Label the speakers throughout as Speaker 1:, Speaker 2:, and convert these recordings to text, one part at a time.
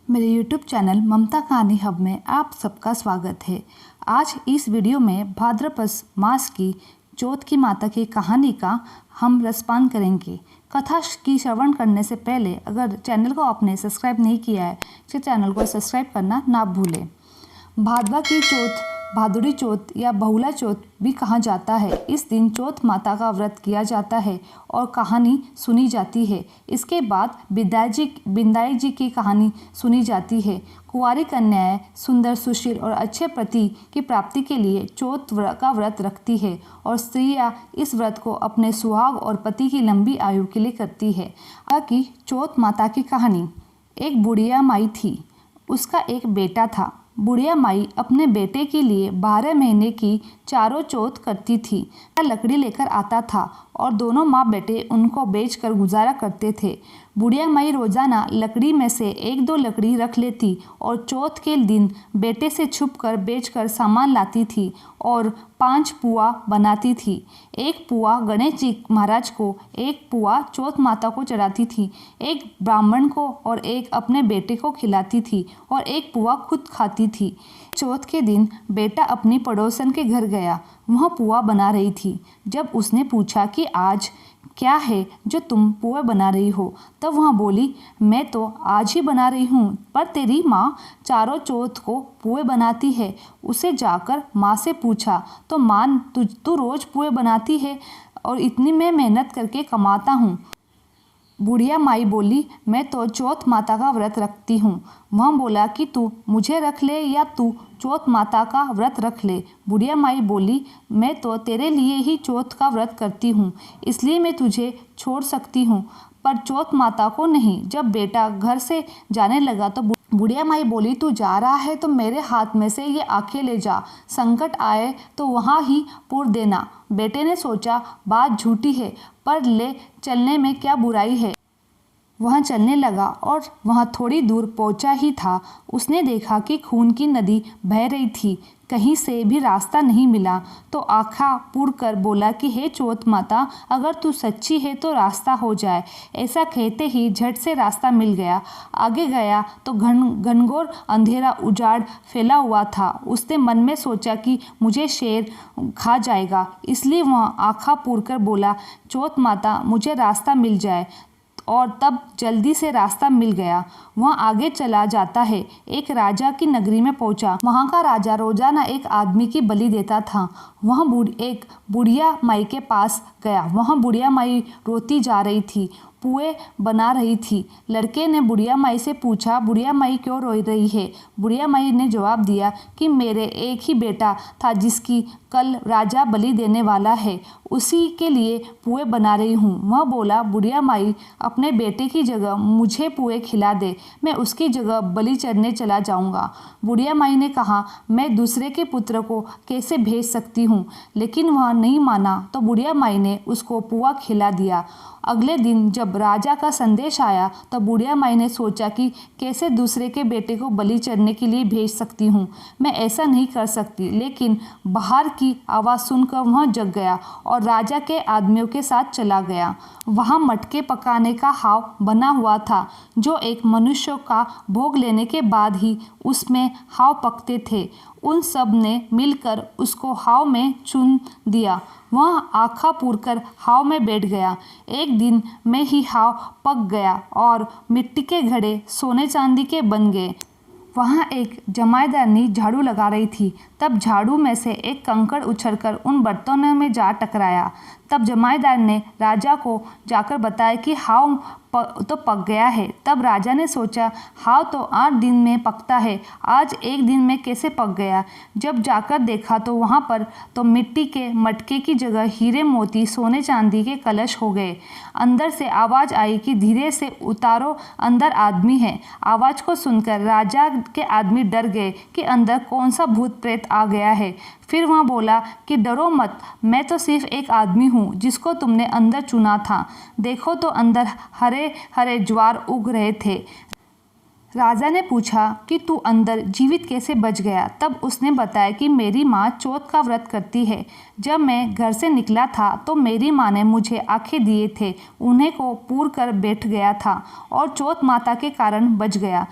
Speaker 1: मेरे YouTube channel ममता कहानी hub में आप सबका स्वागत है। आज इस वीडियो में भाद्रपद मास की चौथ की माता की कहानी का हम रसपान करेंगे। कथा की श्रवण करने से पहले अगर चैनल को आपने सब्सक्राइब नहीं किया है तो चैनल को सब्सक्राइब करना ना भूलें। भादवा की चौथ भादुड़ी चौथ या बहुला चौथ भी कहा जाता है। इस दिन चौथ माता का व्रत किया जाता है और कहानी सुनी जाती है। इसके बाद बिंदाई जी की कहानी सुनी जाती है। कुंवारी कन्याएं सुंदर, सुशील और अच्छे पति की प्राप्ति के लिए चौथ का व्रत रखती है और स्त्रियां इस व्रत को अपने सुहाग और पति की लंबी आयु के लिए करती है। कि चौथ माता की कहानी। एक बुढ़िया माई थी, उसका एक बेटा था। बुढ़िया माई अपने बेटे के लिए 12 महीने की चारों चौथ करती थी। वह लकड़ी लेकर आता था और दोनों माँ बेटे उनको बेचकर गुजारा करते थे। बुढ़िया माई रोजाना लकड़ी में से 1-2 लकड़ी रख लेती और चौथ के दिन बेटे से छुपकर बेचकर सामान लाती थी और 5 पुआ बनाती थी। एक पुआ गणेश जी महाराज को, एक पुआ चौथ माता को चढ़ाती थी, एक ब्राह्मण को और एक अपने बेटे को खिलाती थी और एक पुआ खुद खाती थी। चौथ के दिन बेटा अपनी पड़ोसन के घर गया। वह पुआ बना रही थी। जब उसने पूछा कि आज क्या है जो तुम पुआ बना रही हो, तब वह बोली, मैं तो आज ही बना रही हूँ, पर तेरी माँ चारों चौथ को पुए बनाती है। उसे जाकर माँ से पूछा तो माँ, तू रोज पुए बनाती है और इतनी मैं मेहनत करके कमाता हूँ। बुढ़िया माई बोली, मैं तो चौथ माता का व्रत रखती हूँ। वह बोला कि तू मुझे रख ले या तू चौथ माता का व्रत रख ले। बुढ़िया माई बोली, मैं तो तेरे लिए ही चौथ का व्रत करती हूँ, इसलिए मैं तुझे छोड़ सकती हूँ, पर चौथ माता को नहीं। जब बेटा घर से जाने लगा तो बुढ़िया माई बोली, तू जा रहा है तो मेरे हाथ में से ये आंखें ले जा, संकट आए तो वहाँ ही पूर देना। बेटे ने सोचा बात झूठी है, पर ले चलने में क्या बुराई है। वह चलने लगा और वह थोड़ी दूर पहुंचा ही था, उसने देखा कि खून की नदी बह रही थी। कहीं से भी रास्ता नहीं मिला तो आँखा पूर कर बोला कि हे चौथ माता, अगर तू सच्ची है तो रास्ता हो जाए। ऐसा कहते ही झट से रास्ता मिल गया। आगे गया तो घनघोर अंधेरा उजाड़ फैला हुआ था। उसने मन में सोचा कि मुझे शेर खा जाएगा, इसलिए वह आँखा पूर कर बोला, चौथ माता मुझे रास्ता मिल जाए। और तब जल्दी से रास्ता मिल गया। वह आगे चला जाता है, एक राजा की नगरी में पहुंचा। वहां का राजा रोजाना एक आदमी की बलि देता था। वह एक बुढ़िया माई के पास गया। वह बुढ़िया माई रोती जा रही थी, पुए बना रही थी। लड़के ने बुढ़िया माई से पूछा, बुढ़िया माई क्यों रो रही है? बुढ़िया माई ने जवाब दिया कि मेरे एक ही बेटा था जिसकी कल राजा बलि देने वाला है, उसी के लिए पुए बना रही हूँ। वह बोला, बुढ़िया माई अपने बेटे की जगह मुझे पुए खिला दे, मैं उसकी जगह बलि चढ़ने चला जाऊँगा। बुढ़िया माई ने कहा, मैं दूसरे के पुत्र को कैसे भेज सकती हूँ, लेकिन वह नहीं माना तो बुढ़िया माई ने उसको पुआ खिला दिया। अगले दिन जब राजा का संदेश आया तो बुढ़िया माई ने सोचा कि कैसे दूसरे के बेटे को बलि चढ़ने के लिए भेज सकती हूँ, मैं ऐसा नहीं कर सकती। लेकिन बाहर की आवाज़ सुनकर वह जग गया और राजा के आदमियों के साथ चला गया। वहाँ मटके पकाने का हाव बना हुआ था, जो एक मनुष्य का भोग लेने के बाद ही उसमें हाव पकते थे। उन सब ने मिलकर उसको हाव में चुन दिया। वह आँखा पूर कर हाव में बैठ गया। एक दिन में ही हाव पक गया और मिट्टी के घड़े सोने चांदी के बन गए। वहाँ एक जमाईदारनी झाड़ू लगा रही थी। तब झाड़ू में से एक कंकड़ उछलकर उन बर्तनों में जा टकराया। तब जमाईदार ने राजा को जाकर बताया कि हाव तो पक गया है। तब राजा ने सोचा, हाव तो 8 दिन में पकता है, आज 1 दिन में कैसे पक गया। जब जाकर देखा तो वहाँ पर तो मिट्टी के मटके की जगह हीरे मोती सोने चांदी के कलश हो गए। अंदर से आवाज़ आई कि धीरे से उतारो, अंदर आदमी है। आवाज़ को सुनकर राजा के आदमी डर गए कि अंदर कौन सा भूत प्रेत आ गया है। फिर वह बोला कि डरो मत, मैं तो सिर्फ एक आदमी हूँ जिसको तुमने अंदर चुना था। देखो तो अंदर हरे हरे ज्वार उग रहे थे। राजा ने पूछा कि तू अंदर जीवित कैसे बच गया। तब उसने बताया कि मेरी माँ चौथ का व्रत करती है। जब मैं घर से निकला था तो मेरी माँ ने मुझे आंखें दिए थे, उन्हें को पूर कर बैठ गया था और चौथ माता के कारण बच गया।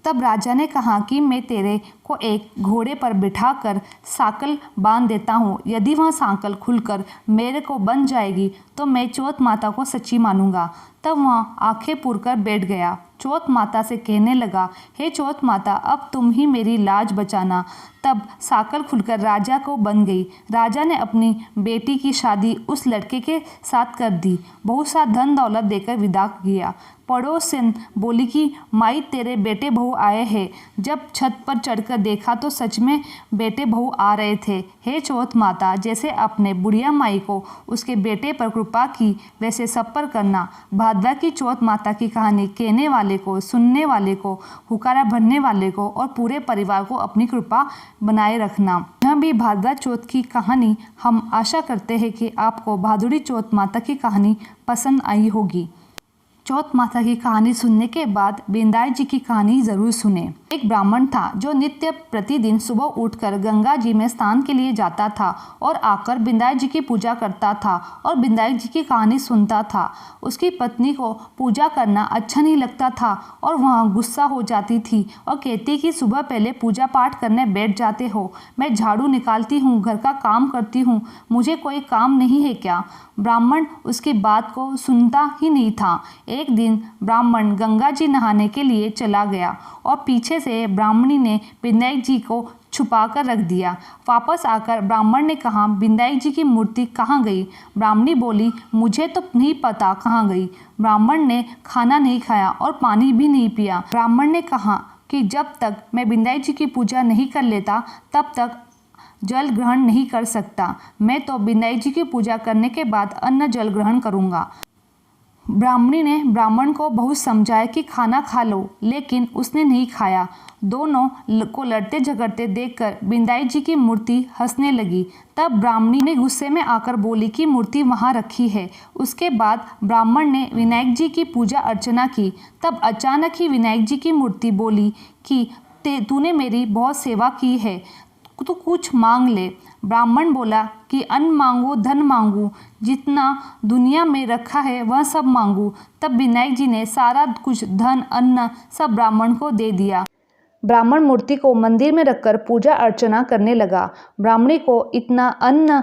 Speaker 1: तब राजा ने कहा कि मैं तेरे को एक घोड़े पर बिठाकर सांकल बांध देता हूँ। यदि वह सांकल खुलकर मेरे को बंध जाएगी तो मैं चौथ माता को सच्ची मानूंगा। तब वह आंखें पूरकर बैठ गया। चौथ माता से कहने लगा, हे चौथ माता, अब तुम ही मेरी लाज बचाना। तब सांकल खुलकर राजा को बंध गई। राजा ने अपनी बेटी की शादी उस लड़के के साथ कर दी, बहुत सा धन दौलत देकर विदा किया। पड़ोसन बोली कि माई तेरे बेटे बहू आए हैं। जब छत पर चढ़कर देखा तो सच में बेटे बहू आ रहे थे। हे चौथ माता, जैसे अपने बुढ़िया माई को उसके बेटे पर कृपा की वैसे सब पर करना। भाद्रा की चौथ माता की कहानी कहने वाले को, सुनने वाले को, हुकारा भरने वाले को और पूरे परिवार को अपनी कृपा बनाए रखना। यह भी भाद्रा चौथ की कहानी। हम आशा करते हैं कि आपको भादुड़ी चौथ माता की कहानी पसंद आई होगी। चौथ माता की कहानी सुनने के बाद बिंदाई जी की कहानी जरूर सुने। एक ब्राह्मण था जो नित्य प्रतिदिन सुबह उठकर गंगा जी में स्नान के लिए जाता था और आकर बिंदाई जी की पूजा करता था और बिंदाई जी की कहानी सुनता था। उसकी पत्नी को पूजा करना अच्छा नहीं लगता था और वह गुस्सा हो जाती थी और कहती कि सुबह पहले पूजा पाठ करने बैठ जाते हो, मैं झाड़ू निकालती हूँ, घर का काम करती हूँ, मुझे कोई काम नहीं है क्या? ब्राह्मण उसकी बात को सुनता ही नहीं था। एक दिन ब्राह्मण गंगा जी नहाने के लिए चला गया और पीछे से ब्राह्मणी ने बिंदाई जी को छुपा कर रख दिया। वापस आकर ब्राह्मण ने कहा, बिंदाई जी की मूर्ति कहाँ गई? ब्राह्मणी बोली, मुझे तो नहीं पता कहाँ गई। ब्राह्मण ने खाना नहीं खाया और पानी भी नहीं पिया। ब्राह्मण ने कहा कि जब तक मैं बिंदाई जी की पूजा नहीं कर लेता तब तक जल ग्रहण नहीं कर सकता। मैं तो बिंदाई जी की पूजा करने के बाद अन्न जल ग्रहण करूँगा। ब्राह्मणी ने ब्राह्मण को बहुत समझाया कि खाना खा लो, लेकिन उसने नहीं खाया। दोनों को लड़ते झगड़ते देखकर बिंदाई जी की मूर्ति हंसने लगी। तब ब्राह्मणी ने गुस्से में आकर बोली कि मूर्ति वहाँ रखी है। उसके बाद ब्राह्मण ने विनायक जी की पूजा अर्चना की। तब अचानक ही विनायक जी की मूर्ति बोली कि तूने मेरी बहुत सेवा की है, तो कुछ मांग ले। ब्राह्मण बोला कि अन्न मांगू, धन मांगू, जितना दुनिया में रखा है वह सब मांगू। तब विनायक जी ने सारा कुछ धन अन्न सब ब्राह्मण को दे दिया। ब्राह्मण मूर्ति को मंदिर में रखकर पूजा अर्चना करने लगा। ब्राह्मणी को इतना अन्न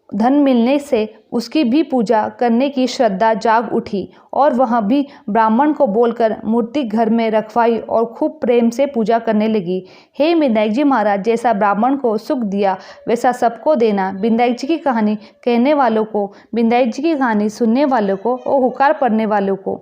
Speaker 1: धन मिलने से उसकी भी पूजा करने की श्रद्धा जाग उठी और वह भी ब्राह्मण को बोलकर मूर्ति घर में रखवाई और खूब प्रेम से पूजा करने लगी। हे बिंदाई जी महाराज, जैसा ब्राह्मण को सुख दिया वैसा सबको देना। बिंदाई जी की कहानी कहने वालों को, बिंदाई जी की कहानी सुनने वालों को और हुकार पढ़ने वालों को।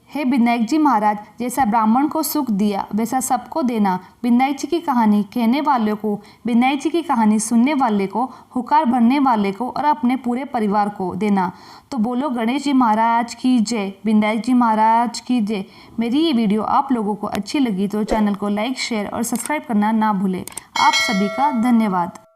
Speaker 1: हे बिंदाई जी महाराज, जैसा ब्राह्मण को सुख दिया वैसा सबको देना। बिंदाई जी की कहानी कहने वाले को, बिंदाई जी की कहानी सुनने वाले को, हुकार भरने वाले को और अपने पूरे परिवार को देना। तो बोलो गणेश जी महाराज की जय, बिंदाई जी महाराज की जय। मेरी ये वीडियो आप लोगों को अच्छी लगी तो चैनल को लाइक, शेयर और सब्सक्राइब करना ना भूलें। आप सभी का धन्यवाद।